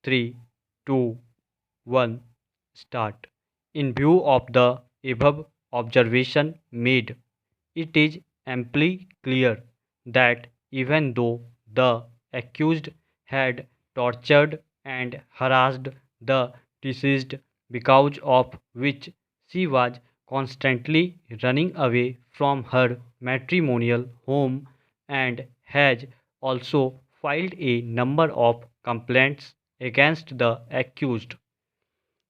3, 2, 1, start. In view of the above observation made, it is amply clear that even though the accused had tortured and harassed the deceased, because of which she was constantly running away from her matrimonial home and has also filed a number of complaints against the accused.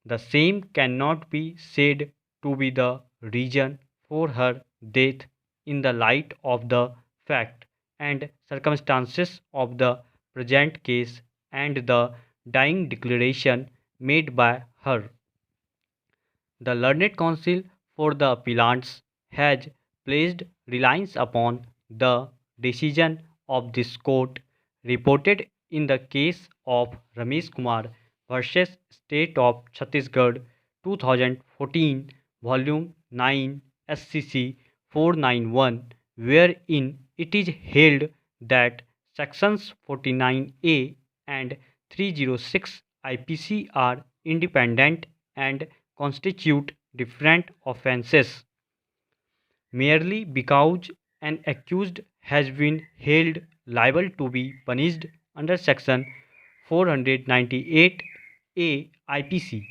The same cannot be said to be the reason for her death in the light of the fact and circumstances of the present case and the dying declaration made by her. The learned counsel for the appellants has placed reliance upon the decision of this court reported in the case of Ramesh Kumar versus State of Chhattisgarh 2014, Volume 9, SCC 491, wherein it is held that Sections 49A and 306 IPC are independent and constitute different offences. Merely because an accused has been held liable to be punished under Section 498A IPC,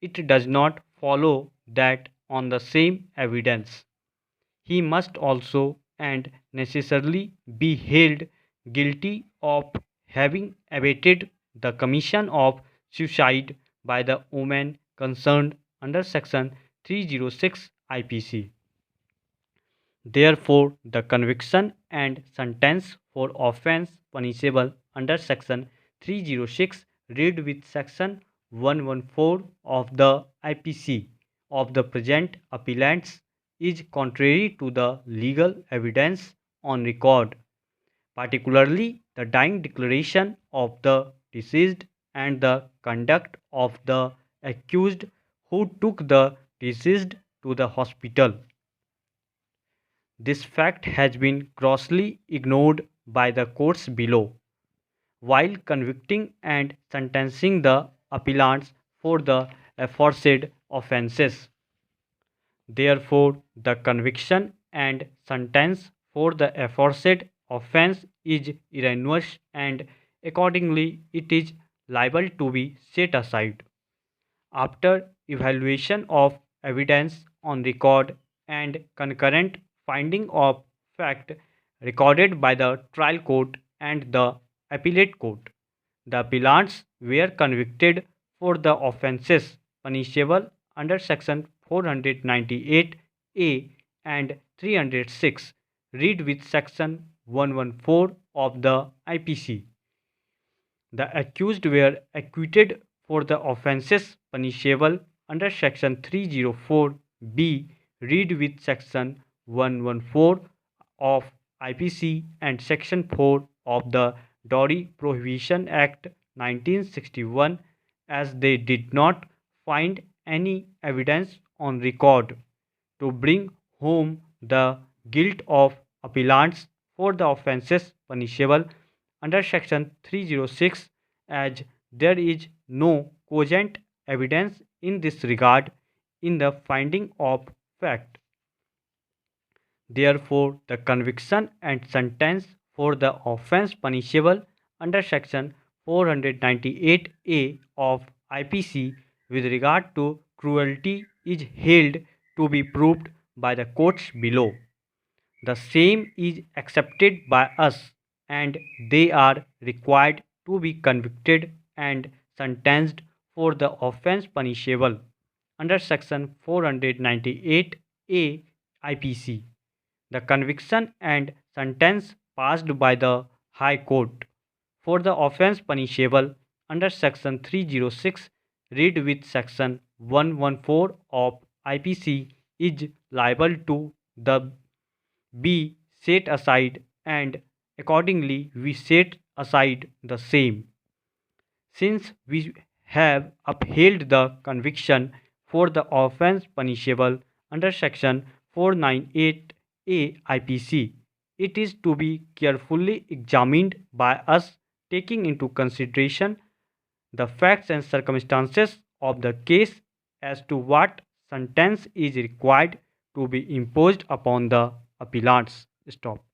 it does not follow that on the same evidence he must also and necessarily be held guilty of having abetted the commission of suicide by the woman concerned under Section 306 IPC. Therefore, the conviction and sentence for offence punishable under Section 306 read with Section 114 of the IPC of the present appellants is contrary to the legal evidence on record, particularly the dying declaration of the deceased and the conduct of the accused who took the deceased to the hospital. This fact has been grossly ignored by the courts below, while convicting and sentencing the appellants for the aforesaid offences. Therefore, the conviction and sentence for the aforesaid offence is erroneous and accordingly it is liable to be set aside. After evaluation of evidence on record and concurrent finding of fact recorded by the trial court and the appellate court, the appellants were convicted for the offences punishable under Section 498A and 306, read with Section 114 of the IPC. The accused were acquitted for the offences punishable under Section 304B, read with Section 114 of IPC and Section 4 of the Dowry Prohibition Act 1961, as they did not find any evidence on record to bring home the guilt of appellants for the offences punishable under Section 306, as there is no cogent evidence in this regard in the finding of fact. Therefore, the conviction and sentence for the offence punishable under Section 498A of IPC with regard to cruelty is held to be proved by the courts below. The same is accepted by us, and they are required to be convicted and sentenced for the offence punishable under Section 498A IPC. The conviction and sentence passed by the High Court for the offence punishable under Section 306, read with Section 114 of IPC, is liable to the be set aside, and accordingly we set aside the same. Since we have upheld the conviction for the offence punishable under Section 498A IPC, it is to be carefully examined by us taking into consideration the facts and circumstances of the case as to what sentence is required to be imposed upon the appellants. Stop.